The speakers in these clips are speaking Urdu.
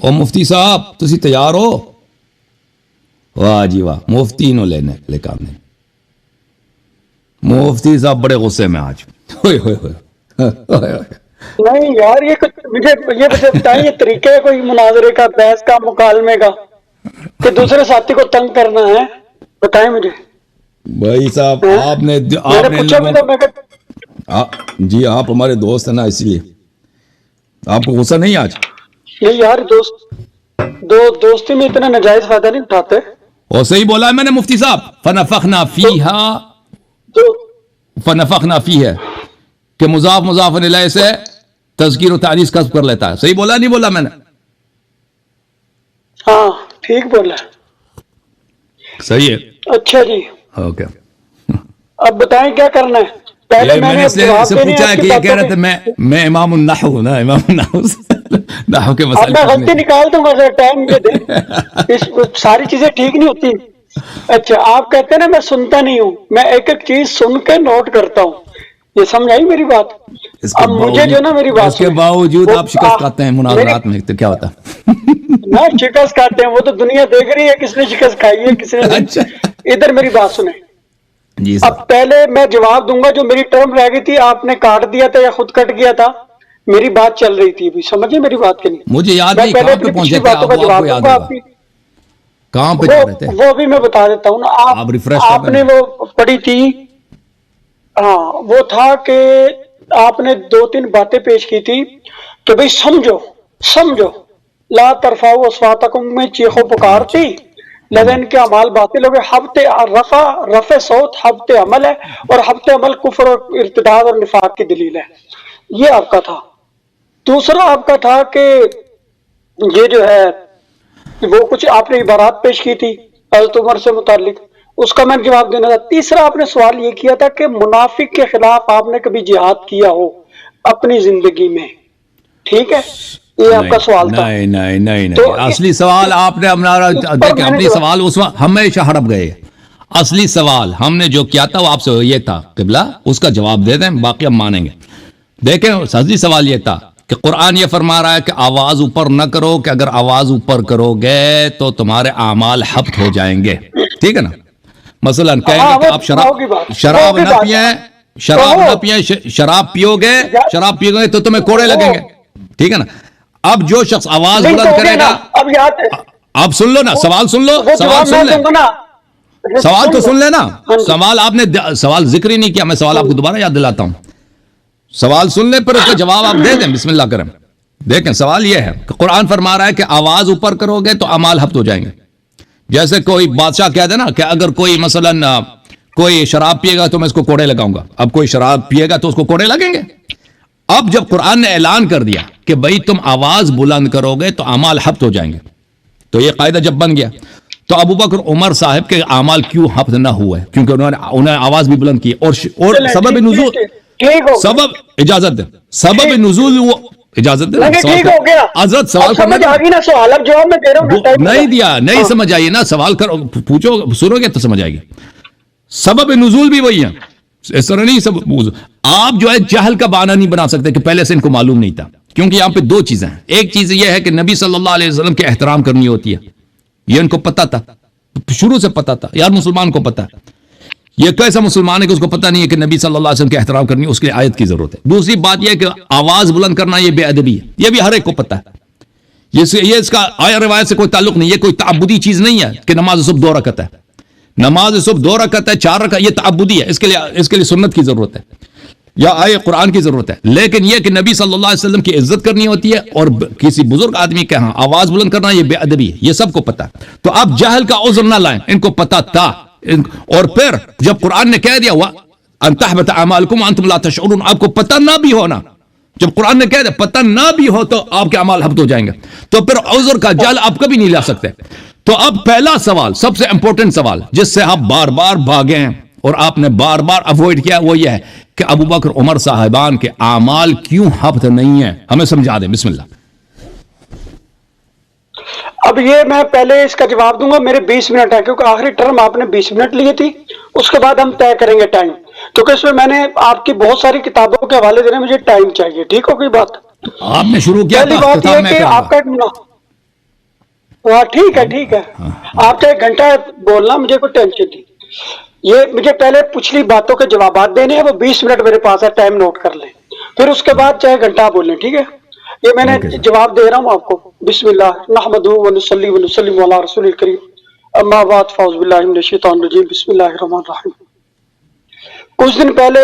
او مفتی صاحب تسی تیار ہو؟ واہ جی واہ، مفتی نو لینے لے کام نہیں. مفتی صاحب بڑے غصے میں آج. ہوئے ہوئے ہوئے. نہیں یار، مجھے یہ بتائیں، یہ طریقہ ہے کوئی مناظرے کا، بحث کا، مکالمے کا کہ دوسرے ساتھی کو تنگ کرنا ہے؟ بتائیں مجھے بھائی صاحب آپ نے پوچھا بھی تو میں جی آپ ہمارے دوست ہیں نا، اس لیے آپ کو غصہ نہیں آج؟ نہیں یار، دوستی میں اتنا ناجائز فائدہ نہیں اٹھاتے. اور صحیح بولا ہے میں نے مفتی صاحب، فنفخنا فیہا کہ مضاف الیہ سے تذکیر و تانیث کسب کر لیتا ہے. صحیح بولا نہیں بولا میں نے؟ ہاں ٹھیک بولا. صحیح ہے. اچھا جی، اوکے. اب بتائیں کیا کرنا ہے. پہلے میں نے سے پوچھا کہ یہ کہہ رہے تھے میں امام النحو ہوں نا، امام النحو نحو کے مسائل. میں غلطی نکال دوں گا، ٹائم مجھے دیں. ساری چیزیں ٹھیک نہیں ہوتی. اچھا آپ کہتے ہیں نا میں سنتا نہیں ہوں، میں ایک ایک چیز سن کے نوٹ کرتا ہوں. یہ سمجھ آئی میری بات؟ اب مجھے جو نا میری بات، اس کے باوجود آپ شکست کھاتے ہیں مناظرات میں، تو کیا ہوتا؟ نہ شکست کھاتے ہیں، وہ تو دنیا دیکھ رہی ہے کس نے شکست کھائی ہے کس نے نہیں. ادھر میری بات سنیں. جی اب پہلے میں جواب دوں گا، جو میری ٹرم رہ گئی تھی آپ نے کاٹ دیا تھا یا خود کٹ گیا تھا. میری بات چل رہی تھی ابھی، سمجھے میری بات کے نہیں؟ مجھے یاد نہیں پہلے کہاں اپنی پہ پہنچے پچھلی تھے باتوں کا آپ جواب کو یاد دوں گا. ہوگا کہاں پہ جا رہے تھے وہ بھی میں بتا دیتا ہوں نا. آپ ریفریش کر آپ دیں. نے وہ پڑھی تھی، ہاں وہ تھا کہ آپ نے 2-3 باتیں پیش کی تھی کہ بھئی سمجھو لا ترفعوا اصواتکم میں چیخو پکار تھی، لہذا ان کے اعمال باطل ہو گئے. رفع صوت حبط عمل ہے، اور حبط عمل کفر اور ارتداد اور نفاق کی دلیل ہے. یہ آپ کا تھا. دوسرا آپ کا تھا کہ یہ جو ہے وہ کچھ آپ نے عبارات پیش کی تھی حضرت عمر سے متعلق، اس کا میں جواب دینا تھا. تیسرا آپ نے سوال یہ کیا تھا کہ منافق کے خلاف آپ نے کبھی جہاد کیا ہو اپنی زندگی میں. ٹھیک ہے، یہ آپ کا سوال تھا. نہیں اصلی سوال آپ نے دیکھیں، اپنی سوال اس وقت ہمیشہ ہڑپ گئے. اصلی سوال ہم نے جو کیا تھا وہ آپ سے یہ تھا قبلہ، اس کا جواب دے دیں، باقی ہم مانیں گے. دیکھیں اصلی سوال یہ تھا کہ قرآن یہ فرما رہا ہے کہ آواز اوپر نہ کرو، کہ اگر آواز اوپر کرو گے تو تمہارے اعمال حبط ہو جائیں گے. ٹھیک ہے نا؟ مثلا کہیں گے کہ آپ شراب نہ پیئیں، شراب پیو گے تو تمہیں کوڑے لگیں گے. ٹھیک ہے نا؟ اب جو شخص آواز بلند کرے گا، اب سن لو نا، سوال سن لو، سوال تو سن لینا. سوال آپ نے سوال ذکر ہی نہیں کیا، میں سوال آپ کو دوبارہ یاد دلاتا ہوں. سوال سن لیں پھر اس کا جواب آپ دے دیں. بسم اللہ کریں. دیکھیں سوال یہ ہے کہ قرآن فرما رہا ہے کہ آواز اوپر کرو گے تو اعمال حبط ہو جائیں گے. جیسے کوئی بادشاہ کہہ دے نا کہ اگر کوئی مثلا کوئی شراب پیے گا تو میں اس کو کوڑے لگاؤں گا. اب کوئی شراب پیے گا تو اس کو کوڑے لگیں گے. اب جب قرآن نے اعلان کر دیا کہ بھئی تم آواز بلند کرو گے تو اعمال حبط ہو جائیں گے، تو یہ قاعدہ جب بن گیا تو ابو بکر عمر صاحب کے اعمال کیوں حبط نہ ہوئے؟ کیونکہ انہوں نے آواز بھی بلند کی. اور سبب نزول، سبب اجازت دے، سبب نزول وہ اجازت دے. حضرت سوال کرنا نہیں دیا، نہیں سمجھ آئیے نا، سوال کرو، پوچھو، سنو گے تو سمجھ آئے گی. سبب نزول بھی وہی ہے، اس طرح نہیں. سب آپ جو ہے جہل کا بہانہ نہیں بنا سکتے کہ پہلے سے ان کو معلوم نہیں تھا، کیونکہ یہاں پہ دو چیزیں ہیں. ایک چیز یہ ہے کہ نبی صلی اللہ علیہ وسلم کے احترام کرنی ہوتی ہے، یہ ان کو پتا تھا، شروع سے پتا تھا. یار مسلمان کو پتا ہے، یہ کیسا مسلمان ہے کہ اس کو پتہ نہیں ہے کہ نبی صلی اللہ علیہ وسلم کے احترام کرنی ہے، اس کے لیے آیت کی ضرورت ہے. دوسری بات یہ ہے کہ آواز بلند کرنا یہ بے ادبی ہے، یہ بھی ہر ایک کو پتہ ہے. یہ اس کا آیا روایت سے کوئی تعلق نہیں، یہ کوئی تعبدی چیز نہیں ہے کہ نماز صبح 2 رکعت ہے. نماز صبح 2 رکعت ہے، 4 رکعت، یہ تعبدی ہے. اس کے لیے سنت کی ضرورت ہے یا آئے قرآن کی ضرورت ہے. لیکن یہ کہ نبی صلی اللہ علیہ وسلم کی عزت کرنی ہوتی ہے اور کسی بزرگ آدمی کے ہاں آواز بلند کرنا یہ بے ادبی ہے، یہ سب کو پتہ ہے. تو آپ جہل کا عذر نہ لائیں، ان کو پتہ تھا. اور پھر جب قرآن نے کہہ دیا ہوا ان تحبط اعمالکم وانتم لا تشعرون، آپ کو پتہ نہ بھی ہونا، جب قرآن نے کہہ دیا پتہ نہ بھی ہو تو آپ کے اعمال حبط ہو جائیں گے، تو پھر عذر کا جال آپ کبھی نہیں لا سکتے. تو اب پہلا سوال، سب سے امپورٹنٹ سوال جس سے آپ بار بار بھاگے ہیں اور آپ نے بار بار اوائڈ کیا، وہ یہ ہے کہ ابو بکر عمر صاحبان کے اعمال کیوں حبط نہیں ہیں؟ ہمیں سمجھا دیں. بسم اللہ. اب یہ میں پہلے اس کا جواب دوں گا، میرے 20 منٹ ہے کیونکہ آخری ٹرم آپ نے 20 منٹ لی تھی، اس کے بعد ہم طے کریں گے ٹائم، کیونکہ اس میں نے آپ کی بہت ساری کتابوں کے حوالے دینے، مجھے ٹائم چاہیے. ٹھیک ہو گئی بات؟ آپ نے شروع کیا پہلی بات یہ ہے کہ آپ کا ہاں ٹھیک ہے ٹھیک ہے، آپ چاہے گھنٹہ بولنا، مجھے کوئی ٹینشن نہیں. یہ مجھے پہلے پچھلی باتوں کے جوابات دینے ہیں، وہ 20 منٹ میرے پاس ہے، ٹائم نوٹ کر لیں، پھر اس کے بعد چاہے گھنٹہ بولیں. ٹھیک ہے، یہ میں نے اوکے سر. جواب دے رہا ہوں آپ کو. بسم اللہ نحمدہ ونصلی ونسلم علی رسول الکریم، اما بعد فاعوذ باللہ من الشیطان الرجیم، بسم اللہ الرحمن الرحیم. کچھ دن پہلے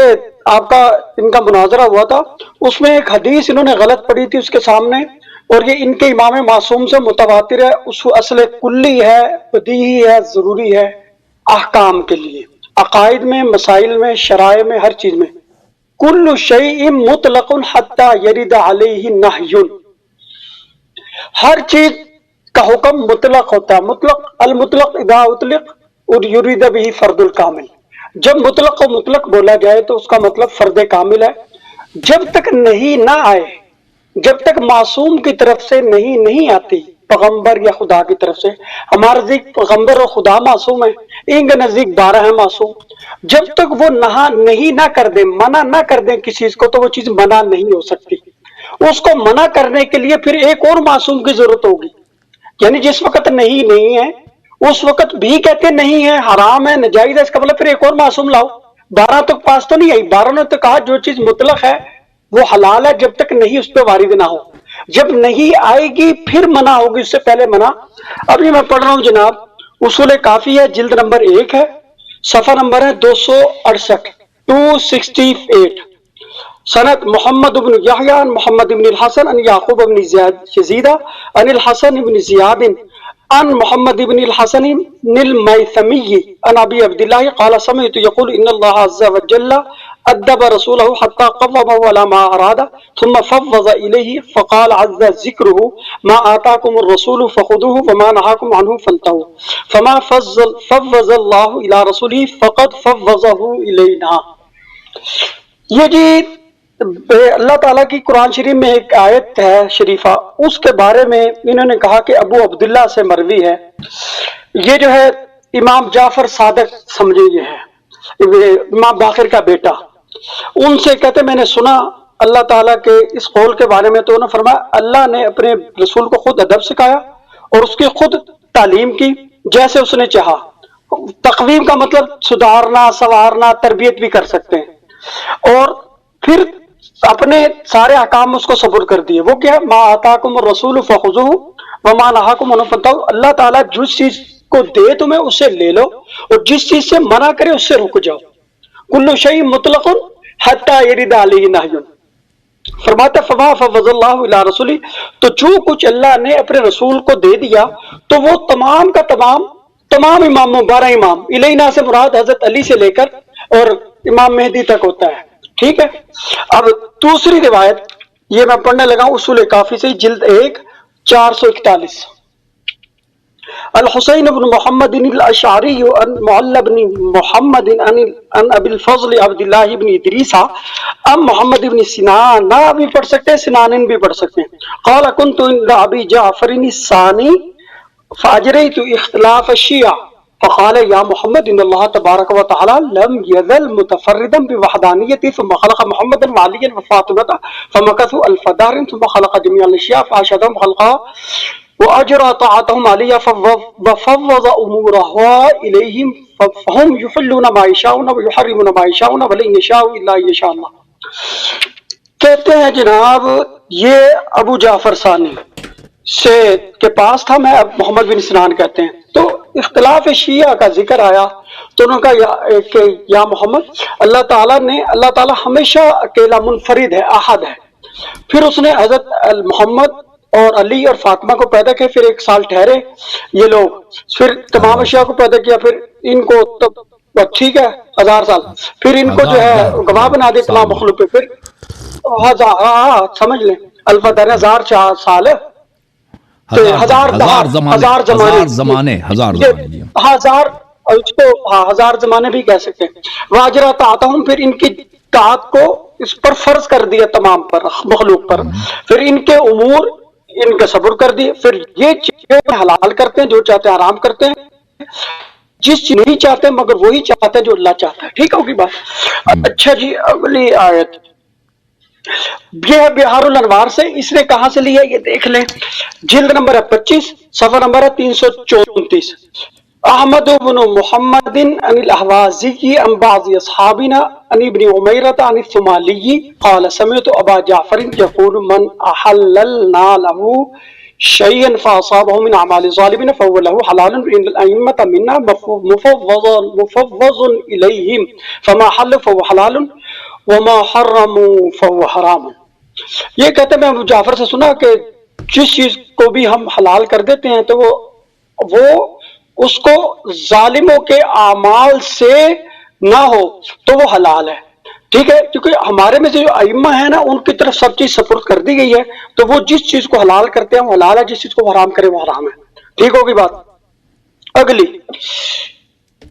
آپ کا ان کا مناظرہ ہوا تھا، اس میں ایک حدیث انہوں نے غلط پڑھی تھی اس کے سامنے، اور یہ ان کے امام معصوم سے متواتر ہے، اس اصل کلی ہے، بدیہی ہے، ضروری ہے احکام کے لیے، عقائد میں، مسائل میں، شرائع میں، ہر چیز میں. کل شیء مطلق حتی یرد علیہ نہی، ہر چیز کا حکم مطلق ہوتا ہے. مطلق المطلق اذا اطلق اور یرید به فرد الکامل، جب مطلق کو مطلق بولا جائے تو اس کا مطلب فرد کامل ہے. جب تک نہیں نہ آئے، جب تک معصوم کی طرف سے نہیں آتی، پیغمبر یا خدا کی طرف سے، ہمارے نزدیک پیغمبر اور خدا معصوم ہے، ان کے نزدیک 12 ہیں معصوم. جب تک وہ نہیں نہ کر دیں، منع نہ کر دیں کسی چیز کو، تو وہ چیز منع نہیں ہو سکتی. اس کو منع کرنے کے لیے پھر ایک اور معصوم کی ضرورت ہوگی. یعنی جس وقت نہیں ہے اس وقت بھی کہتے نہیں ہے، حرام ہے، ناجائز ہے، اس کا مطلب پھر ایک اور معصوم لاؤ. 12 تک پاس تو نہیں آئی. 12 نے تو کہا جو چیز مطلق ہے وہ حلال ہے جب تک نہیں اس پہ وارد نہ ہو. جب نہیں آئے گی پھر منع ہوگی، اس سے پہلے منع. ابھی میں پڑھ رہا ہوں جناب، اصول کافی ہے، جلد نمبر 1 ہے، صفحہ نمبر ہے 268، 268. سند محمد بن یحیی عن محمد بن الحسن عن یعقوب بن یزید عن الحسن بن زیاد عن محمد بن الحسن المیثمی عن ابی عبد الله قال سمعت يقول ان الله عز وجل ادب رسوله حتى قومه على ما اراد ثم فوض اليه فقال عز ذكره ما آتاكم الرسول فخذوه وما نهاكم عنه فانتهوا فما فوض الله الى رسوله فقد فوضه الينا. یہ جی اللہ تعالیٰ کی قرآن شریف میں ایک آیت ہے شریفہ، اس کے بارے میں انہوں نے کہا کہ ابو عبداللہ سے مروی ہے. یہ جو ہے امام جعفر صادق سمجھے، یہ ہے امام باقر کا بیٹا. ان سے کہتے میں نے سنا اللہ تعالیٰ کے اس قول کے بارے میں، تو انہوں نے فرمایا اللہ نے اپنے رسول کو خود ادب سکھایا اور اس کی خود تعلیم کی جیسے اس نے چاہا. تقویم کا مطلب سدھارنا، سنوارنا، تربیت بھی کر سکتے ہیں. اور پھر اپنے سارے احکام اس کو صبر کر دیے. وہ کیا؟ ما آتاکم الرسول فخذوہ وما نہاکم عنہ فانتہوا. اللہ تعالیٰ جس چیز کو دے تمہیں اس سے لے لو، اور جس چیز سے منع کرے اس سے رک جاؤ. کل شیء مطلق حتی یرد علیہ نہی. فرماتا فما فوض اللہ الی رسولہ، تو جو کچھ اللہ نے اپنے رسول کو دے دیا تو وہ تمام کا تمام اماموں، 12 امام، الینا سے مراد حضرت علی سے لے کر اور امام مہدی تک ہوتا ہے. ٹھیک ہے. اب دوسری روایت یہ میں پڑھنے لگا ہوں اصول کافی سے، جلد 1 441. الحسین بن محمد الاشعری عن معل بن محمد عن ابی الفضل عبد اللہ بن ادریس ام محمد بن سنان، نہ بھی پڑھ سکتے ہیں، سنانن بھی پڑھ سکتے ہیں. قال كنت عند ابی جعفر الثانی فاجریت اختلاف الشیعہ فقال یا محمد ان اللہ تبارک و تعالی لم یزل متفردا بوحدانیتی ثم خلق محمدا وعلیا وفاطمة فمكثوا 1000 دهر ثم خلق جميع الاشیاء فاشهدهم خلقها واجرى طاعتهم علیہ وفوض امورها الیہم فهم یحلون ما یشاؤون ویحرمون ما یشاؤون ولن یشاؤوا الا یشاء اللہ. کہتے ہیں جناب یہ ابو جعفر ثانی سے کے پاس تھا، میں اب محمد بن سنان کہتے ہیں. تو اختلاف شیعہ کا ذکر آیا تو انہوں نے کہا کہ یا محمد، اللہ تعالیٰ ہمیشہ اکیلا منفرد ہے، احد ہے. پھر اس نے حضرت محمد اور علی اور فاطمہ کو پیدا کیا، پھر 1 سال ٹھہرے یہ لوگ، پھر تمام اشیاء کو پیدا کیا، پھر ان کو ٹھیک ہے 1000 سال، پھر ان کو جو ہے گواہ بنا دے تمام مخلوق پہ، پھر سمجھ لیں 1000 سال، ہزار زمانے ہزار زمانے بھی کہہ سکتے ہیں. واجرہ طاعتہم، پھر ان کی طاعت کو اس پر فرض کر دیا تمام پر مخلوق پر، پھر ان کے امور ان کا صبر کر دیے، پھر یہ چیزیں حلال کرتے ہیں جو چاہتے ہیں حرام کرتے ہیں، جس چیز نہیں چاہتے مگر وہی چاہتے ہیں جو اللہ چاہتا ہے. ٹھیک ہوگی بات. اچھا جی اگلی آیت یہ ہے بہار الانوار سے. اس نے کہاں سے لیا یہ دیکھ لیں. جلد نمبر ہے 25، صفحہ نمبر ہے 334. احمد بن محمد عن الاحوازی عن بعض اصحابنا عن ابن عمیرۃ عن الثمالی قال سمعت ابا جعفر يقول من احللنا له شيئا فاصابه من اعمال الظالمين فهو له حلال ان الائمه منا مفوض اليهم فما حل فهو حلال وما حرموا فهو حرام. یہ کہتے ہیں میں ابو جعفر سے سنا کہ جس چیز کو بھی ہم حلال کر دیتے ہیں تو وہ اس کو ظالموں کے اعمال سے نہ ہو تو وہ حلال ہے. ٹھیک ہے، کیونکہ ہمارے میں سے جو ائمہ ہیں نا ان کی طرف سب چیز سپرد کر دی گئی ہے، تو وہ جس چیز کو حلال کرتے ہیں وہ حلال ہے، جس چیز کو حرام کرے وہ حرام ہے. ٹھیک ہوگی بات. اگلی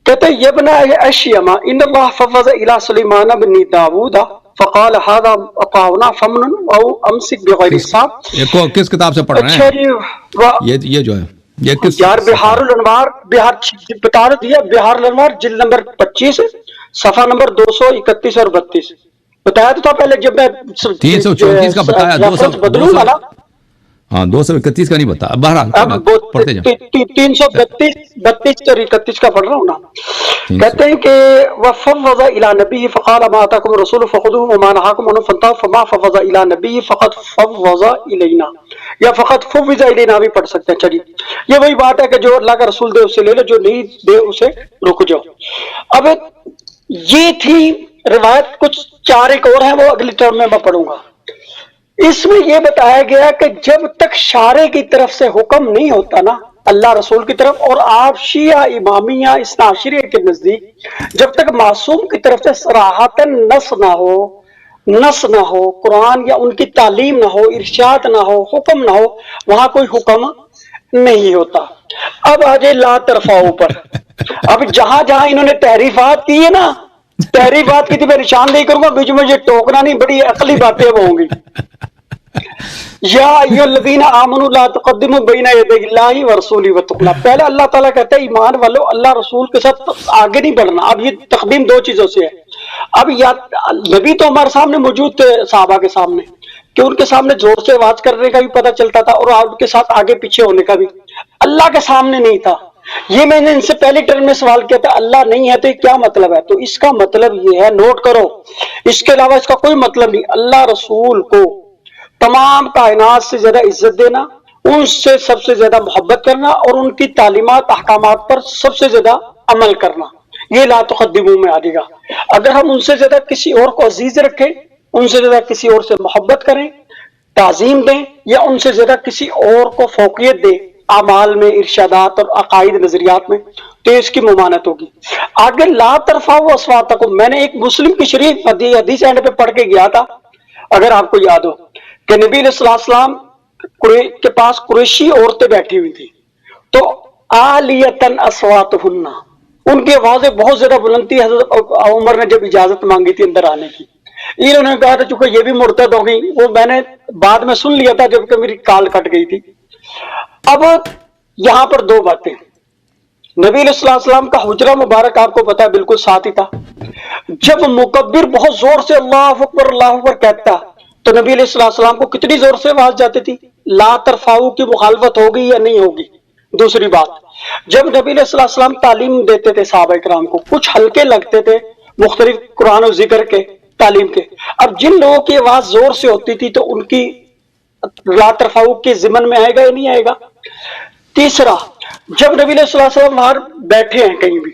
کہتے ہیں یبنا اشیما ان اللہ فوض الی سلیمان بن داؤد فقال هذا اطاعنا فمن او امسک بغیر حساب. کس کتاب سے پڑھ رہے اچھا ہیں؟ جی یہ جو ہے یہ کس یار بہار الانوار، بہار بتا دیا بہار الانوار جلد نمبر 25 صفحہ نمبر 231 اور 32. بتایا تو تھا پہلے جب میں 334 کا بتایا، بدلوں گا نا. ہاں 231 کا نہیں بتا. بہرحال پڑھتے جائیں. 332 اور 31 کا پڑھ رہا ہوں نا. کہتے ہیں کہ وفوض الى نبی فقال ما اتاکم الرسول فخذوه وما نهاکم عنه فانتهوا فما فوض الى نبی فقد فوض الینا، یا فقط فوض الینا بھی پڑھ سکتے ہیں. چلیے یہ وہی بات ہے کہ جو اللہ کا رسول دے اسے لے لو، جو نہیں دے اسے رک جاؤ. اب یہ تھی روایت، کچھ 4 ایک اور ہیں وہ اگلی ٹرم میں پڑھوں گا. اس میں یہ بتایا گیا کہ جب تک شارع کی طرف سے حکم نہیں ہوتا نا اللہ رسول کی طرف، اور آپ شیعہ امامیہ اثنا عشریہ کے نزدیک جب تک معصوم کی طرف سے صراحتاً نص نہ ہو قرآن یا ان کی تعلیم نہ ہو، ارشاد نہ ہو، حکم نہ ہو، وہاں کوئی حکم نہیں ہوتا. اب آجے لا ترفعوا پر. اب جہاں جہاں انہوں نے تحریفات کی ہے نا، تحریفات کی تھی میں نشاندہی کروں گا، بیچ میں یہ ٹوکنا نہیں، بڑی عقلی باتیں وہ ہوں گی. یا ایھا الذین آمنوا لا تقدموا بین یدی اللہ ورسولہ واتقوا اللہ. پہلے اللہ تعالیٰ کہتا ہے ایمان والو اللہ رسول کے ساتھ آگے نہیں بڑھنا. اب یہ تقدیم 2 چیزوں سے ہے. اب یا نبی تو ہمارے سامنے موجود تھے صحابہ کے سامنے، کہ ان کے سامنے زور سے آواز کرنے کا بھی پتہ چلتا تھا اور آپ کے ساتھ آگے پیچھے ہونے کا بھی. اللہ کے سامنے نہیں تھا. یہ میں نے ان سے پہلی ٹرم میں سوال کیا تھا اللہ نہیں ہے تو یہ کیا مطلب ہے؟ تو اس کا مطلب یہ ہے، نوٹ کرو، اس کے علاوہ اس کا کوئی مطلب نہیں. اللہ رسول کو تمام کائنات سے زیادہ عزت دینا، ان سے سب سے زیادہ محبت کرنا اور ان کی تعلیمات احکامات پر سب سے زیادہ عمل کرنا، یہ لا تقدموا میں آ جائے گا. اگر ہم ان سے زیادہ کسی اور کو عزیز رکھیں، ان سے زیادہ کسی اور سے محبت کریں، تعظیم دیں، یا ان سے زیادہ کسی اور کو فوقیت دیں اعمال میں، ارشادات اور عقائد نظریات میں، تو اس کی ممانعت ہوگی. آگے لا ترفعوا اصواتکم، میں نے ایک مسلم کی شریف حدیث اینڈ پہ پڑھ کے گیا تھا اگر آپ کو یاد ہو، کہ نبی علیہ السلام کے پاس قریشی عورتیں بیٹھی ہوئی تھی، تو عالیۃ اصواتہن، ان کی آوازیں بہت زیادہ بلند تھی. حضرت عمر نے جب اجازت مانگی تھی اندر آنے کی، انہوں نے کہا تھا چونکہ یہ بھی مرتد ہو گئی، وہ میں نے بعد میں سن لیا تھا جبکہ میری کال کٹ گئی تھی. اب یہاں پر 2 باتیں. نبی علیہ السلام کا حجرہ مبارک آپ کو پتا ہے بالکل ساتھ ہی تھا. جب مکبر بہت زور سے اللہ اکبر کہتا تو نبی علیہ السلام کو کتنی زور سے آواز جاتی تھی؟ لا ترفعوا کی مخالفت ہوگی یا نہیں ہوگی؟ دوسری بات، جب نبی علیہ السلام تعلیم دیتے تھے صحابہ کرام کو، کچھ ہلکے لگتے تھے مختلف قرآن و ذکر کے تعلیم کے. اب جن لوگوں کی آواز زور سے ہوتی تھی تو ان کی لا ترفعوا کے ضمن میں آئے گا یا نہیں آئے گا؟ تیسرا، جب نبی علیہ السلام باہر بیٹھے ہیں کہیں بھی،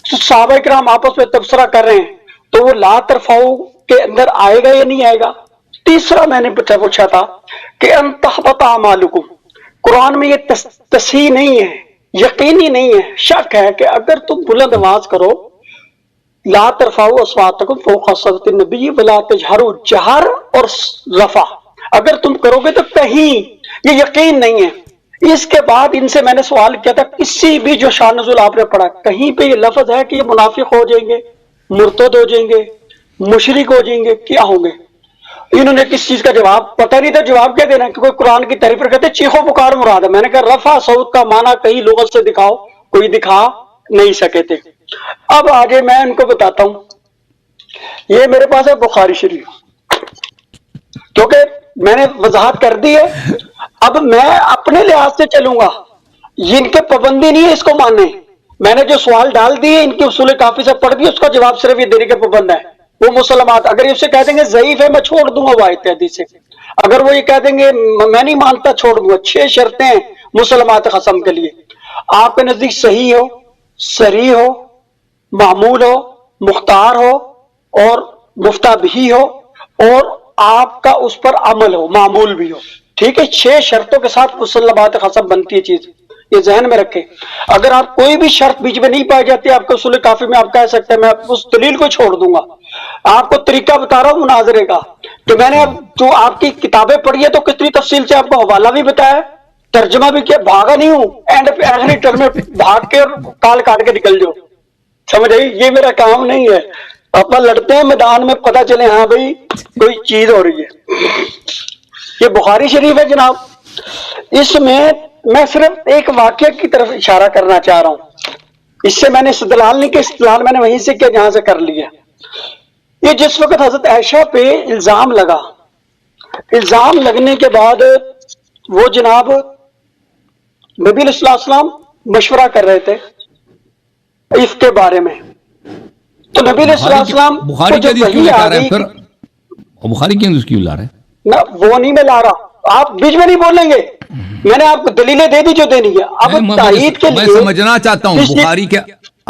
صحابہ کرام آپس میں تبصرہ کر رہے ہیں، تو وہ لا ترفعوا کے اندر آئے گا یا نہیں آئے گا؟ تیسرا میں نے پوچھا تھا کہ ان تحبط اعمالکم، قرآن میں یہ تصحیح نہیں ہے، یقینی نہیں ہے، شک ہے کہ اگر تم بلند آواز کرو لا ترفعوا اصواتکم فوق صوت النبی ولا تجہروا، جہر اور رفع اگر تم کرو گے تو کہیں یہ یقین نہیں ہے. اس کے بعد ان سے میں نے سوال کیا تھا کسی بھی جو شان نزول آپ نے پڑھا کہیں پہ یہ لفظ ہے کہ یہ منافق ہو جائیں گے، مرتد ہو جائیں گے، مشرک ہو جائیں گے، کیا ہوں گے؟ انہوں نے کس چیز کا جواب پتہ نہیں تھا، جواب کیا دینا کہ کوئی قرآن کی تعریف پر کہتے چیخو پکار مراد ہے. میں نے کہا رفع صوت کا معنی کہیں لغت سے دکھاؤ، کوئی دکھا نہیں سکے تھے. اب آگے میں ان کو بتاتا ہوں، یہ میرے پاس ہے بخاری شریف. کیونکہ میں نے وضاحت کر دی ہے. اب میں اپنے لحاظ سے چلوں گا, ان کے پابندی نہیں ہے اس کو ماننے. میں نے جو سوال ڈال دیے ان کی اصول کافی سے پڑھ دی, اس کا جواب صرف یہ دینے کے پابند ہے. وہ مسلمات اگر اسے کہہ دیں گے ضعیف ہے, میں چھوڑ دوں گا وہ آیت حدیث سے. اگر وہ یہ کہہ دیں گے میں نہیں مانتا, چھوڑ دوں گا. 6 شرطیں ہیں مسلمات قسم کے لیے. آپ کے نزدیک صحیح ہو, صریح ہو, معمول ہو, مختار ہو اور مفتہ بھی ہو, اور آپ کا اس پر عمل ہو, معمول بھی ہو. ٹھیک ہے, 6 شرطوں کے ساتھ مسلمات قسم بنتی ہے چیز, یہ ذہن میں رکھیں. اگر آپ کوئی بھی شرط بیچ میں نہیں پائی جاتی آپ کے اصول کافی میں, آپ کہہ سکتے ہیں میں اس دلیل کو چھوڑ دوں گا. آپ کو طریقہ بتا رہا ہوں مناظرے کا, کہ میں نے اب جو آپ کی کتابیں پڑھی ہے تو کتنی تفصیل سے آپ کو حوالہ بھی بتایا, ترجمہ بھی کیا, بھاگا نہیں ہوں اینڈ پہ آخری ٹرم میں بھاگ کے اور کال کاٹ کے نکل جاؤ. سمجھ آئی, یہ میرا کام نہیں ہے. اپنا لڑتے ہیں میدان میں, پتہ چلے ہاں بھائی کوئی چیز ہو رہی ہے. یہ بخاری شریف ہے جناب, اس میں صرف ایک واقعہ کی طرف اشارہ کرنا چاہ رہا ہوں. اس سے میں نے استدلال نہیں کیا, استدلال میں نے وہیں سے کیا جہاں سے کر لیا. یہ جس وقت حضرت عائشہ پہ الزام لگا, الزام لگنے کے بعد وہ جناب نبی علیہ السلام مشورہ کر رہے تھے اس کے بارے میں. تو نبی علیہ السلام بخاری کو جب وحی آ گئی, پھر بخاری کیوں اس کی لا رہے ہیں؟ نہ وہ نہیں میں لا رہا, آپ بیچ میں نہیں بولیں گے. میں نے آپ کو دلیلیں دے دی جو دینی ہے. اب تائید کے میں لیے سمجھنا چاہتا ہوں بخاری کے,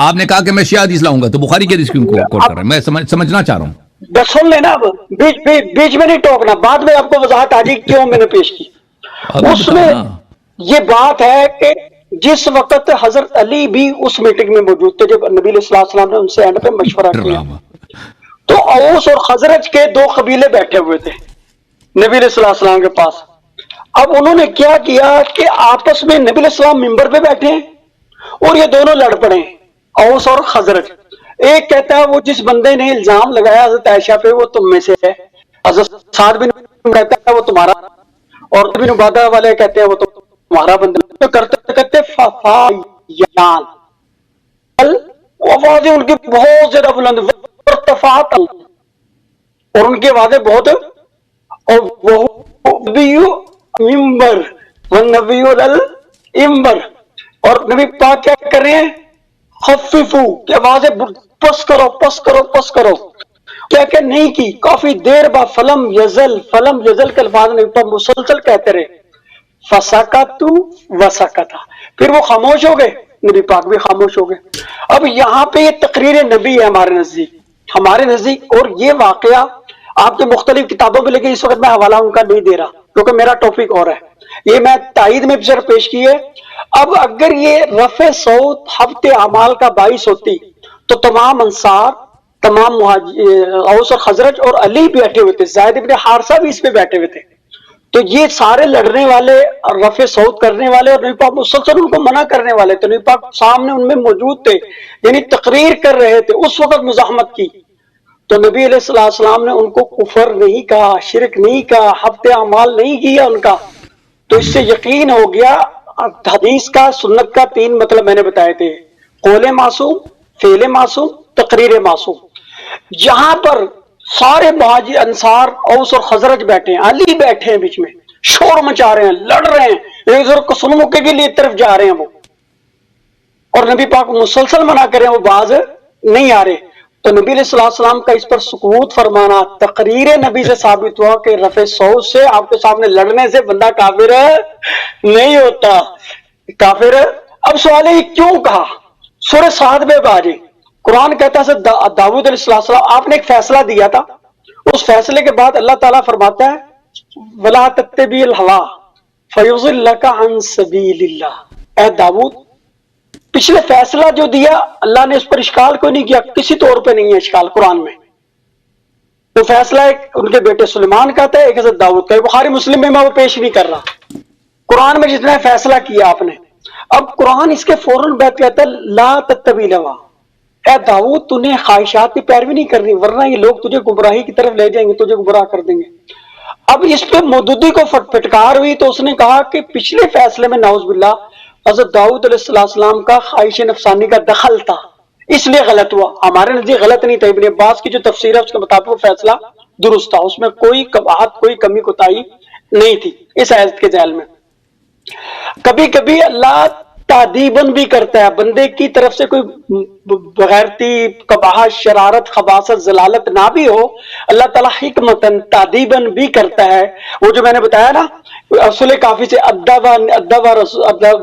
آپ نے کہا کہ میں شیعہ حدیث لاؤں گا, تو بخاری کے حدیث کیوں کوٹ کر رہا ہے, میں سمجھنا چاہ رہا ہوں. بس سن لینا, اب بیچ میں نہیں ٹوکنا, بعد میں آپ کو وضاحت آ جائے کیوں میں نے پیش کی. اس میں یہ بات ہے کہ جس وقت حضرت علی بھی اس میٹنگ میں موجود تھے جب نبی علیہ السلام نے ان سے اینڈ پہ مشورہ کیا, تو اوس اور خزرج کے 2 قبیلے بیٹھے ہوئے تھے نبی علیہ السلام کے پاس. اب انہوں نے کیا کیا کہ آپس میں نبی علیہ السلام ممبر پہ بیٹھے ہیں اور یہ دونوں لڑ پڑے ہیں, اوس اور خزرج. ایک کہتا ہے وہ جس بندے نے الزام لگایا حضرت عائشہ پہ وہ تم میں سے ہے, حضرت سعد بن کہتا ہے وہ تمہارا, اور بن عبادہ والے کہتے ہیں وہ تمہارا بندہ. کرتے کرتے ففایان آوازیں ان کی بہت زیادہ بلند, ارتفاعت, اور ان کی آوازیں بہت, اور وہ ممبر والنبی الامبر, اور نبی پاک کیا کر رہے ہیں, خففو کہ آوازیں پس کرو پس کرو پس کرو. کیا کہ نہیں کی, کافی دیر بعد فلم یزل کے الفاظ نے مسلسل کہتے رہے, فسکتو وسکتا, پھر وہ خاموش ہو گئے, نبی پاک بھی خاموش ہو گئے. اب یہاں پہ یہ تقریر نبی ہے ہمارے نزدیک, اور یہ واقعہ آپ کے مختلف کتابوں میں, لیکن اس وقت میں حوالہ ان کا نہیں دے رہا کیونکہ میرا ٹاپک اور ہے, یہ میں تائید میں صرف پیش کی ہے. اب اگر یہ رفع صوت حبط اعمال کا باعث ہوتی تو تمام انصار, تمام اوس اور خزرج اور علی بیٹھے ہوئے تھے, زید ابن حارثہ بھی اس پہ بیٹھے ہوئے تھے, تو یہ سارے لڑنے والے اور رفع صوت کرنے والے اور نبی پاک مسلسل ان کو منع کرنے والے تھے. نبی پاک سامنے ان میں موجود تھے, یعنی تقریر کر رہے تھے, اس وقت مزاحمت کی. تو نبی علیہ السلام نے ان کو کفر نہیں کہا, شرک نہیں کہا, حبط اعمال نہیں کیا ان کا. تو اس سے یقین ہو گیا. حدیث کا, سنت کا 3 مطلب میں نے بتائے تھے, قول معصوم, فعل معصوم, تقریر معصوم. جہاں پر سارے مہاجر انصار اوس اور خزرج بیٹھے ہیں, علی بیٹھے ہیں بیچ میں, شور مچا رہے ہیں, لڑ رہے ہیں, ایک دوسرے کو سن موقع کے لیے طرف جا رہے ہیں وہ, اور نبی پاک مسلسل منع کریں, وہ باز نہیں آ رہے. تو نبی علیہ السلام کا اس پر سکوت فرمانا تقریر نبی سے ثابت ہوا کہ رفع صوت سے آپ کے سامنے لڑنے سے بندہ کافر نہیں ہوتا, کافر. اب سوال ہے کیوں کہا, سورہ صاد میں باجی قرآن کہتا ہے داؤد علیہ السلام آپ نے ایک فیصلہ دیا تھا, اس فیصلے کے بعد اللہ تعالیٰ فرماتا ہے وَلَا تَتَّبِعِ الْهَوَىٰ فَيُضِلَّكَ عَن سَبِيلِ اللَّهِ. اے داؤد, پچھلے فیصلہ جو دیا اللہ نے اس پر اشکال کوئی نہیں کیا, کسی طور پہ نہیں ہے اشکال قرآن میں. تو فیصلہ ایک ان کے بیٹے سلیمان کا تھا, ایک حضرت داؤد کا. بخاری مسلم میں وہ پیش نہیں کر رہا, قرآن میں جتنا فیصلہ کیا آپ نے. اب قرآن اس کے فوراً بعد کہتا ہے لا تتبع الہویٰ, اے داؤد تو نے خواہشات کی پیروی نہیں کرنی ورنہ یہ لوگ تجھے گمراہی کی طرف لے جائیں گے, تجھے گمراہ کر دیں گے. اب اس پہ مودودی کو پھٹکار ہوئی تو اس نے کہا کہ پچھلے فیصلے میں نعوذ باللہ حضرت داؤد علیہ السلام کا خواہش نفسانی کا دخل تھا, اس لیے غلط ہوا. ہمارے نزدیک غلط نہیں تھا, ابن عباس کی جو تفسیر ہے اس کے مطابق وہ فیصلہ درست تھا, اس میں کوئی قباحت کوئی کمی کوتاہی نہیں تھی اس آیت کے ذیل میں. کبھی کبھی اللہ تعدیباً بھی کرتا ہے, بندے کی طرف سے کوئی بغیرتی قباحت شرارت خباثت ضلالت نہ بھی ہو, اللہ تعالیٰ حکمتاً تعدیباً بھی کرتا ہے. وہ جو میں نے بتایا نا اصول کافی سے ادب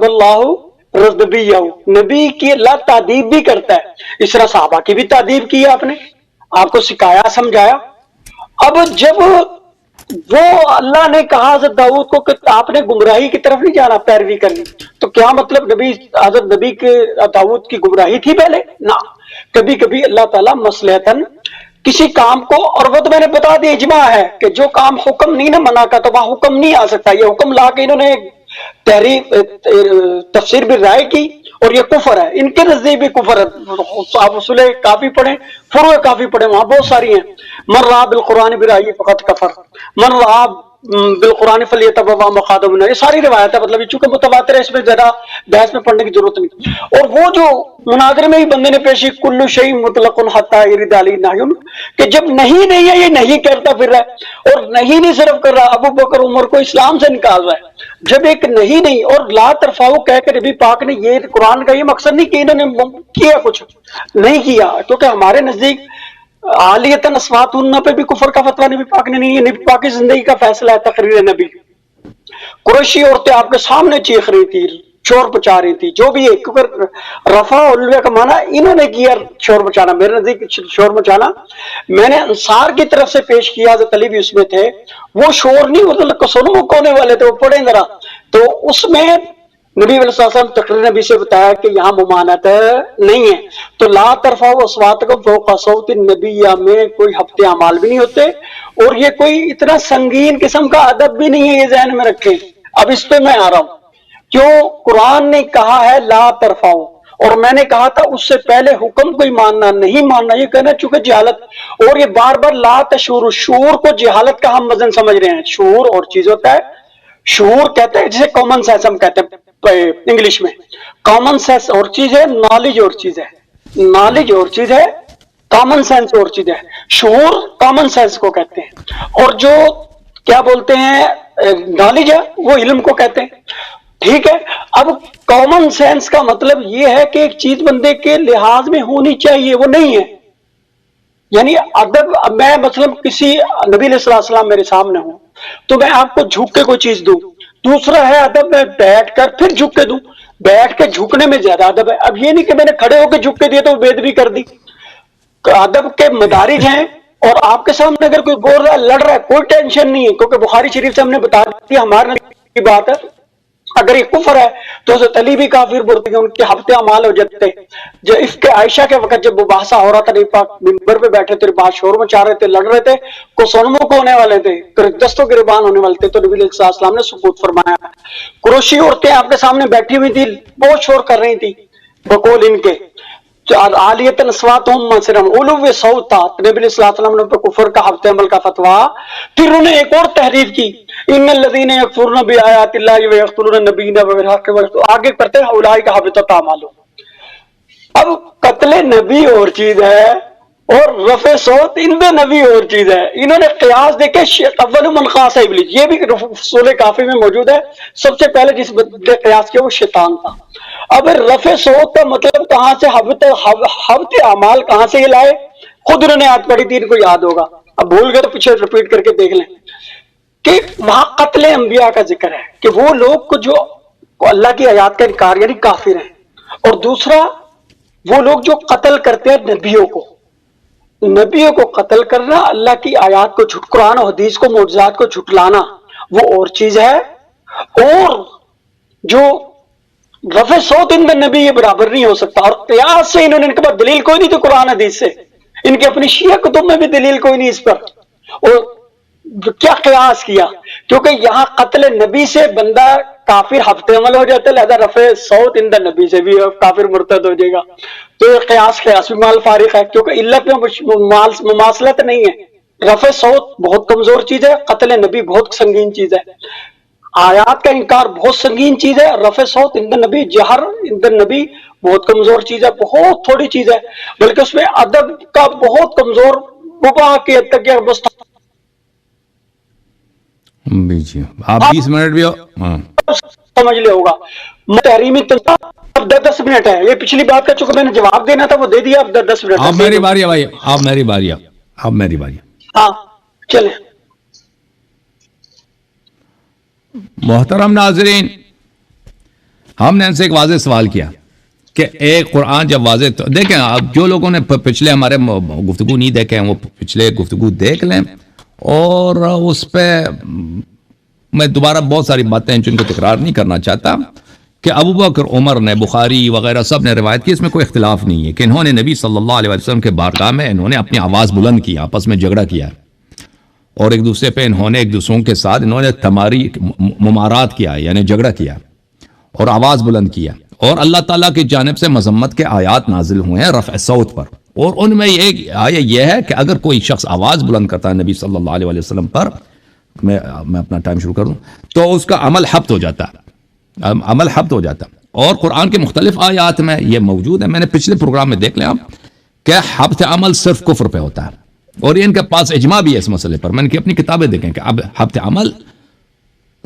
اللہ رضبیہ, نبی کی اللہ تعدیب بھی کرتا ہے. اس طرح صحابہ کی بھی تعدیب کی ہے, آپ کو سکھایا سمجھایا. اب جب وہ اللہ نے کہا حضرت داؤد کو کہ آپ نے گمراہی کی طرف نہیں جانا, پیروی کرنی, تو کیا مطلب حضرت نبی کے داؤد کی گمراہی تھی پہلے؟ نہ, کبھی کبھی اللہ تعالیٰ مصلحتاً کسی کام کو, اور وہ تو میں نے بتا دیا اجماع ہے کہ جو کام حکم نہیں نہ منع کا تو وہاں حکم نہیں آ سکتا. یہ حکم لا کے انہوں نے تحریف تفسیر بھی رائے کی اور یہ کفر ہے, ان کے نزدیک بھی کفر ہے. آپ اصول کافی پڑھیں, فروع کافی پڑھیں, وہاں بہت ساری ہیں. من رأى بالقرآن برأيه فقط کفر, من رأى بالقرآن فلیتبوأ مقعدہ منہ, یہ ساری روایت ہے. مطلب چونکہ متواتر ہے, اس میں زیادہ بحث میں پڑھنے کی ضرورت نہیں. اور وہ جو مناظرے میں ہی بندے نے پیش کی کل شیء مطلق حتی یرد علیہ نہی, کہ جب نہیں ہے یہ نہیں کرتا پھر رہا ہے, اور نہیں صرف کر رہا, ابو بکر عمر کو اسلام سے نکال رہا ہے. جب ایک نہیں اور لا ترفعوا کہہ کے نبی پاک نے یہ قرآن کا یہ مقصد نہیں کہ انہوں نے کیا کچھ نہیں کیا, کیونکہ ہمارے نزدیک عالیتاً اصواتہن پہ بھی کفر کا فتویٰ نبی پاک نے نہیں ہے. نبی پاک کی زندگی کا فیصلہ ہے تقریر نبی. قریشی عورتیں آپ کے سامنے چیخ رہی تھی, شور مچا رہی تھی, جو بھی ہے, کیونکہ رفع علوہ کا معنی انہوں نے کیا شور مچانا. میرے نزدیک شور مچانا میں نے انصار کی طرف سے پیش کیا, حضرت علی بھی اس میں تھے. وہ شور نہیں, وہ تو قسم کونے والے تھے, وہ پڑھیں ذرا. تو اس میں نبی علیہ السلام تقریر نبی سے بتایا کہ یہاں ممانعت نہیں ہے. تو لا ترفعوا اصواتکم فوق صوت النبی میں کوئی ہفتے اعمال بھی نہیں ہوتے, اور یہ کوئی اتنا سنگین قسم کا ادب بھی نہیں ہے, یہ ذہن میں رکھیں. اب اس پہ میں آ رہا ہوں, کیوں قرآن نے کہا ہے لا ترفعوا, اور میں نے کہا تھا اس سے پہلے حکم کوئی ماننا نہیں ماننا, یہ کہنا چونکہ جہالت, اور یہ بار بار لا تشعروا, شعور کو جہالت کا ہم وزن سمجھ رہے ہیں. شعور اور چیز ہوتا ہے, شعور کہتے ہیں جسے کامن سینس ہم کہتے ہیں انگلش میں. کامن سینس اور چیز ہے, نالج اور چیز ہے. نالج اور چیز ہے, کامن سینس اور چیز ہے. شعور کامن سینس کو کہتے ہیں, اور جو کیا بولتے ہیں نالج ہے وہ علم کو کہتے ہیں. ٹھیک ہے. اب کامن سینس کا مطلب یہ ہے کہ ایک چیز بندے کے لحاظ میں ہونی چاہیے, وہ نہیں ہے. یعنی ادب, میں مطلب کسی نبی علیہ السلام میرے سامنے ہوں تو میں آپ کو جھک کے کوئی چیز دوں. دوسرا ہے ادب میں بیٹھ کر پھر جھک کے دوں. بیٹھ کے جھکنے میں زیادہ ادب ہے. اب یہ نہیں کہ میں نے کھڑے ہو کے جھک کے دیا تو بے ادبی کر دی. ادب کے مدارج ہیں, اور آپ کے سامنے اگر کوئی بول رہا ہے لڑ رہا ہے کوئی ٹینشن نہیں ہے, کیونکہ بخاری شریف سے ہم نے بتا دیا ہمارے کی بات ہے. اگر یہ کفر ہے تو حضرت علی بھی کافر بولتے ہیں, ان کے ہفتے اعمال ہو جاتے. جو اس کے عائشہ کے وقت جب مباحثہ ہو رہا تھا, نبی پاک ممبر پہ بیٹھے تھے, بات شور مچا رہے تھے, لڑ رہے تھے, کو سونموں کو ہونے والے تھے, دستوں گربان ہونے والے تھے, تو نبی علیہ السلام نے سکوت فرمایا. قریشی عورتیں آپ کے سامنے بیٹھی ہوئی تھی, بہت شور کر رہی تھی بقول ان کے, عالیۃ اصواتہم منصرا علو صوت تھا. نبی علیہ السلام نے کفر کا ہفتے عمل کا فتویٰ. پھر انہوں نے ایک اور تحریف کی, ان الذین یکفرون بآیات اللہ ویقتلون النبیین بغیر حق, آگے کرتے ہیں اولئک حبطت اعمالہم. اب قتل نبی اور چیز ہے اور رفع صوت عند نبی اور چیز ہے. انہوں نے قیاس دیکھے, اول من خاص ابلیس, یہ بھی رسول کافی میں موجود ہے. سب سے پہلے جس نے قیاس کیا وہ شیطان تھا. اب رفع صوت کا مطلب کہاں سے, حبط اعمال کہاں سے یہ لائے؟ خود انہوں نے یاد پڑھی تھی, ان کو یاد ہوگا. اب بھول گئے تو پیچھے ریپیٹ کر کے دیکھ لیں کہ وہاں قتل انبیاء کا ذکر ہے, کہ وہ لوگ کو جو اللہ کی آیات کا انکار یعنی کافر ہیں, اور دوسرا وہ لوگ جو قتل کرتے ہیں نبیوں کو. نبیوں کو قتل کرنا, اللہ کی آیات کو جھٹ, قرآن و حدیث کو معجزات کو جھٹلانا وہ اور چیز ہے. اور جو رفع صوت عند نبی یہ برابر نہیں ہو سکتا. اور قیاس سے انہوں نے, ان کے پاس دلیل کوئی نہیں تھی قرآن حدیث سے, ان کے اپنی شیعہ کتب میں بھی دلیل کوئی نہیں اس پر. اور کیا قیاس کیا, کیونکہ یہاں قتل نبی سے بندہ کافر ہفتے عمل ہو جاتا ہے, لہذا رفع صوت عند نبی سے بھی کافر مرتد ہو جائے گا. تو یہ قیاس بھی مال فارغ ہے, کیونکہ علت میں مماثلت نہیں ہے. رفع صوت بہت کمزور چیز ہے, قتل نبی بہت سنگین چیز ہے. آیات کا انکار بہت سنگین چیز ہے, رفع صوت عند نبی, جہر عند نبی بہت کمزور چیز ہے, بہت تھوڑی چیز ہے. بلکہ اس میں ادب کا بہت کمزور مباح کی حد تک جی آپ 20 منٹ بھی ہو. ہاں سمجھ لے ہوگا. تحریمی اب 10 منٹ ہے. یہ پچھلی بات کا چونکہ میں نے جواب دینا تھا وہ دے دیا. اب 10 منٹ. اب میری باری ہے بھائی, اب میری باری ہے, اب میری باری ہے. ہاں چلیں. محترم ناظرین, ہم نے ان سے ایک واضح سوال کیا کہ ایک قرآن جب واضح, تو دیکھیں آپ جو لوگوں نے پچھلے ہمارے گفتگو نہیں دیکھے ہیں وہ پچھلے گفتگو دیکھ لیں, اور اس پہ میں دوبارہ بہت ساری باتیں جن کو تکرار نہیں کرنا چاہتا کہ ابو بکر عمر نے, بخاری وغیرہ سب نے روایت کی, اس میں کوئی اختلاف نہیں ہے کہ انہوں نے نبی صلی اللہ علیہ وسلم کے بارگاہ میں انہوں نے اپنی آواز بلند کی, آپس میں جھگڑا کیا اور ایک دوسرے پہ انہوں نے ایک دوسروں کے ساتھ انہوں نے تماری ممارات کیا, یعنی جھگڑا کیا اور آواز بلند کیا, اور اللہ تعالیٰ کی جانب سے مذمت کے آیات نازل ہوئے ہیں رفع صوت پر, اور ان میں ایک آیہ یہ ہے کہ اگر کوئی شخص آواز بلند کرتا ہے نبی صلی اللہ علیہ وسلم پر, میں اپنا ٹائم شروع کر دوں, تو اس کا عمل حبط ہو جاتا ہے, عمل حبط ہو جاتا ہے. اور قرآن کے مختلف آیات میں یہ موجود ہے, میں نے پچھلے پروگرام میں دیکھ لیں آپ کہ حبط عمل صرف کفر پہ ہوتا ہے, اور یہ ان کے پاس اجماع بھی ہے اس مسئلے پر. میں نے اپنی کتابیں دیکھیں کہ اب حبط عمل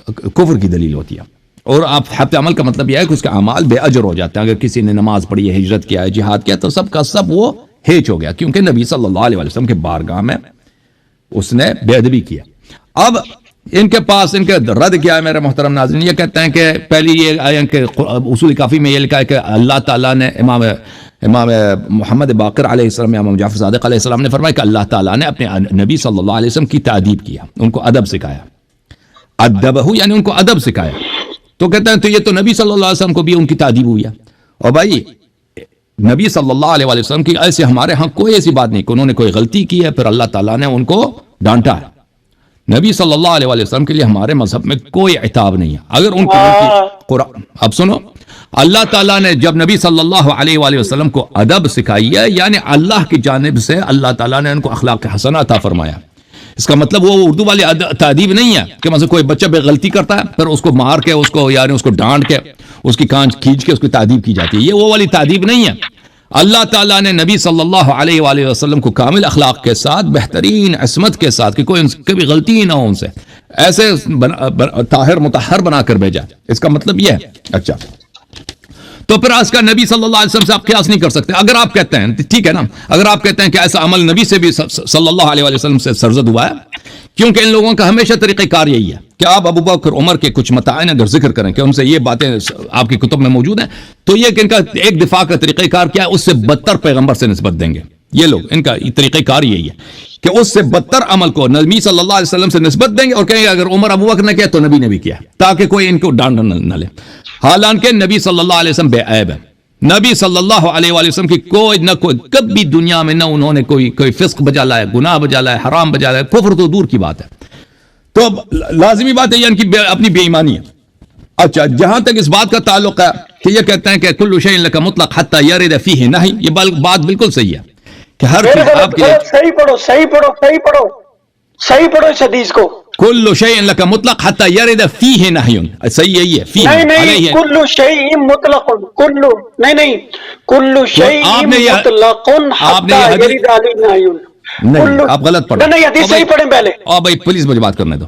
کفر کی دلیل ہوتی ہے, اور آپ حبط عمل کا مطلب یہ ہے کہ اس کا اعمال بے اجر ہو جاتے ہیں. اگر کسی نے نماز پڑھی ہے, ہجرت کیا ہے, جہاد کیا, تو سب کا سب وہ ہیچ ہو گیا, کیونکہ نبی صلی اللہ علیہ وسلم کے بارگاہ میں اس نے بے ادبی کیا. اب ان کے پاس ان کے رد کیا ہے میرے محترم ناظرین, یہ کہتے ہیں کہ پہلی یہ کہ اصول کافی میں یہ لکھا ہے کہ اللہ تعالیٰ نے امام محمد باقر علیہ السلام, امام جعفر صادق علیہ السلام نے فرمایا کہ اللہ تعالیٰ نے اپنے نبی صلی اللہ علیہ وسلم کی تادیب کیا, ان کو ادب سکھایا, ادبہ یعنی ان کو ادب سکھایا. تو کہتے ہیں تو یہ تو نبی صلی اللہ علیہ وسلم کو بھی ان کی تادیب ہوئی ہے. اور بھائی نبی صلی اللہ علیہ وسلم کی ایسے ہمارے ہاں کوئی ایسی بات نہیں کہ انہوں نے کوئی غلطی کی ہے پھر اللہ تعالیٰ نے ان کو ڈانٹا ہے. نبی صلی اللہ علیہ وسلم کے لیے ہمارے مذہب میں کوئی عتاب نہیں ہے. اگر ان کو قرآن, اب سنو, اللہ تعالیٰ نے جب نبی صلی اللہ علیہ وآلہ وسلم کو ادب سکھائی ہے, یعنی اللہ کی جانب سے اللہ تعالیٰ نے ان کو اخلاق حسنہ عطا فرمایا. اس کا مطلب وہ اردو والی تادیب نہیں ہے کہ مثلا کوئی بچہ بے غلطی کرتا ہے پھر اس کو مار کے, اس کو یعنی اس کو ڈانٹ کے, اس کی کان کھینچ کے اس کی تادیب کی جاتی ہے. یہ وہ والی تادیب نہیں ہے. اللہ تعالیٰ نے نبی صلی اللہ علیہ وآلہ وسلم کو کامل اخلاق کے ساتھ, بہترین عصمت کے ساتھ, کہ کوئی ان سے کبھی غلطی ہی نہ ہو, ان سے ایسے طاہر مطہر بنا کر بھیجا. اس کا مطلب یہ ہے. اچھا, تو پھر آج کا نبی صلی اللہ علیہ وسلم سے آپ قیاس نہیں کر سکتے. اگر آپ کہتے ہیں ٹھیک ہے نا, اگر آپ کہتے ہیں کہ ایسا عمل نبی سے بھی صلی اللہ علیہ وسلم سے سرزد ہوا ہے, کیونکہ ان لوگوں کا ہمیشہ طریقہ کار یہی ہے کہ آپ ابو بکر عمر کے کچھ متائن اگر ذکر کریں کہ ان سے یہ باتیں آپ کی کتب میں موجود ہیں, تو یہ کہ ان کا ایک دفاع کا طریقہ کار کیا ہے, اس سے بدتر پیغمبر سے نسبت دیں گے. یہ لوگ ان کا طریقہ کار یہی ہے کہ اس سے بدتر عمل کو نبی صلی اللہ علیہ وسلم سے نسبت دیں گے اور کہیں گے اگر عمر ابو بکر نے کیا تو نبی نے بھی کیا, تاکہ کوئی ان کو ڈانٹ نہ لے. حالانکہ نبی صلی اللہ علیہ وسلم بے عیب ہے. نبی صلی اللہ علیہ وآلہ وسلم کی کوئی کبھی دنیا میں نہ انہوں نے کوئی فسق بجا لایا, گناہ بجا لایا, حرام بجا لایا, کفر تو دور کی بات ہے. تو لازمی بات ہے یہ ان کی اپنی بے ایمانی ہے. اچھا, جہاں تک اس بات کا تعلق ہے کہ یہ کہتے ہیں کہ کل شیء لک مطلق حتی یرد فیہ نہی, یہ بات بالکل صحیح ہے کہ ہر چیز آپ کے لیے صحیح پڑھو اس حدیث کو. کل شیء لک مطلق حتی یرد فیہ نہی, صحیح یہی ہے. فیہ نہیں, کل شیء مطلق, نہیں کل شیء مطلق حتی یرد علیہ نہی. نہیں, آپ غلط پڑھیں. نہیں, حدیث صحیح پڑھیں پہلے. بھائی پلیز مجھے بات کرنے دو.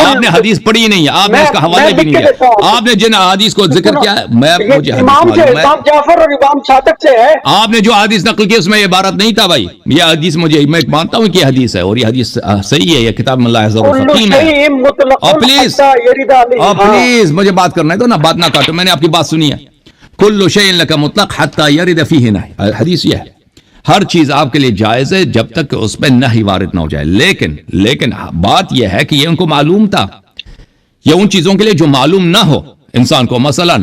آپ نے حدیث پڑھی نہیں ہے, آپ نے اس کا حوالہ بھی نہیں دیا. آپ نے جن حدیث کو ذکر کیا ہے, مجھے امام جعفر اور امام صادق سے ہے, آپ نے جو حدیث نقل کی اس میں یہ عبارت نہیں تھا بھائی. یہ حدیث مجھے, میں مانتا ہوں کہ یہ حدیث ہے اور یہ حدیث صحیح ہے, یہ کتاب میں اللہ عز و جل حکیم ہے. پلیز مجھے بات کرنے دو نا, بات نہ کاٹو. میں نے آپ کی بات سنی ہے. کل شیء لک مطلق حتی یرد فیہ نہی, حدیث یہ ہے. ہر چیز آپ کے لیے جائز ہے جب تک کہ اس پہ نہی وارد نہ ہو جائے. لیکن بات یہ ہے کہ یہ ان کو معلوم تھا, یہ ان چیزوں کے لیے جو معلوم نہ ہو انسان کو. مثلا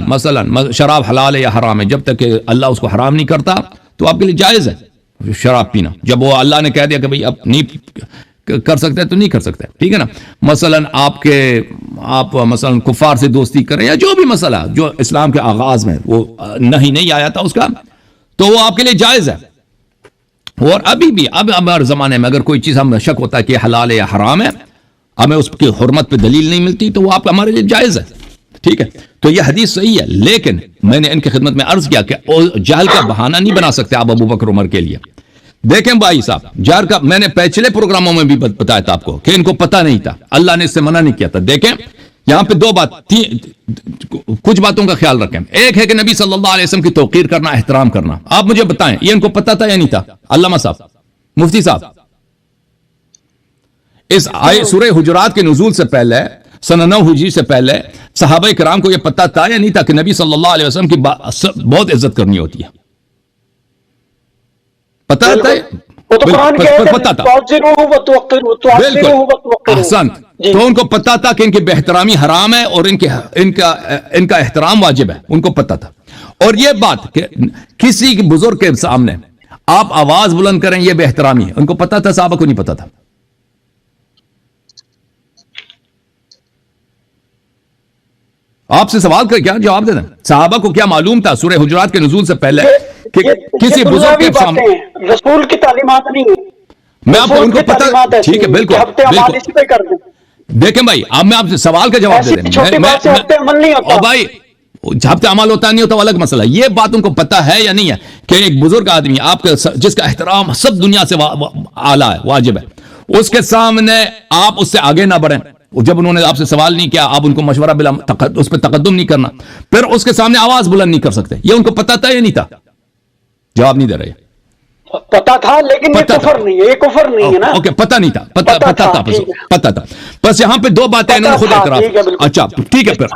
شراب حلال ہے یا حرام ہے, جب تک کہ اللہ اس کو حرام نہیں کرتا تو آپ کے لیے جائز ہے شراب پینا. جب وہ اللہ نے کہہ دیا کہ بھئی اب نہیں کر سکتے تو نہیں کر سکتے, ٹھیک ہے نا. مثلا آپ مثلا کفار سے دوستی کریں یا جو بھی مسئلہ جو اسلام کے آغاز میں وہ نہیں آیا تھا اس کا, تو وہ آپ کے لیے جائز ہے. اور ابھی بھی اب ہمارے زمانے میں اگر کوئی چیز ہمیں شک ہوتا ہے کہ حلال ہے یا حرام ہے, ہمیں اس کی حرمت پہ دلیل نہیں ملتی, تو وہ آپ ہمارے لیے جائز ہے, ٹھیک ہے. تو یہ حدیث صحیح ہے, لیکن میں نے ان کی خدمت میں عرض کیا کہ جہل کا بہانہ نہیں بنا سکتے آپ ابو بکر عمر کے لیے دیکھیں بھائی صاحب، جار کا میں نے پچھلے پروگراموں میں بھی بتایا تھا آپ کو کہ ان کو پتہ نہیں تھا، اللہ نے اس سے منع نہیں کیا تھا. دیکھیں یہاں پہ دو بات کچھ باتوں کا خیال رکھیں. ایک ہے کہ نبی صلی اللہ علیہ وسلم کی توقیر کرنا، احترام کرنا. آپ مجھے بتائیں یہ ان کو پتہ تھا یا نہیں تھا؟ علامہ صاحب، مفتی صاحب، اس سورہ حجرات کے نزول سے پہلے سنہ 9 ہجری سے پہلے صحابہ کرام کو یہ پتہ تھا یا نہیں تھا کہ نبی صلی اللہ علیہ وسلم کی بہت عزت کرنی ہوتی ہے؟ پتہ تھا؟ وہ تو قرآن پتہ تھا، بالکل احسن. تو ان کو پتہ تھا کہ ان کی بہترامی حرام ہے اور ان کا احترام واجب ہے، ان کو پتہ تھا. اور یہ بات کہ کسی بزرگ کے سامنے آپ آواز بلند کریں یہ بے احترامی ہے، ان کو پتہ تھا؟ صحابہ کو نہیں پتہ تھا؟ آپ سے سوال کر کیا جواب دے دیں. صحابہ کو کیا معلوم تھا سورہ حجرات کے نزول سے پہلے کہ کسی بزرگ کے سامنے؟ رسول کی تعلیمات نہیں ہے، میں آپ کو ان کو پتہ، ٹھیک ہے، بالکل بالکل. دیکھیں بھائی، اب میں آپ سے سوال کا جواب دے دیں. اور بھائی ہفتے عمل ہوتا نہیں ہوتا وہ الگ مسئلہ ہے. یہ بات ان کو پتہ ہے یا نہیں ہے کہ ایک بزرگ آدمی آپ کا جس کا احترام سب دنیا سے اعلیٰ ہے، واجب ہے، اس کے سامنے آپ اس سے آگے نہ بڑھیں. جب انہوں نے آپ سے سوال نہیں کیا، آپ ان کو مشورہ بلا اس پہ تقدم نہیں کرنا، پھر اس کے سامنے آواز بلند نہیں کر سکتے. یہ ان کو پتہ تھا یا نہیں تھا؟ جواب نہیں دے رہے. پتہ تھا لیکن یہ کفر نہیں ہے، یہ کفر نہیں ہے نا. اوکے، پتہ نہیں تھا، پتہ تھا، پتہ تھا. بس یہاں پہ دو باتیں انہوں نے خود اعتراف. اچھا ٹھیک ہے، پھر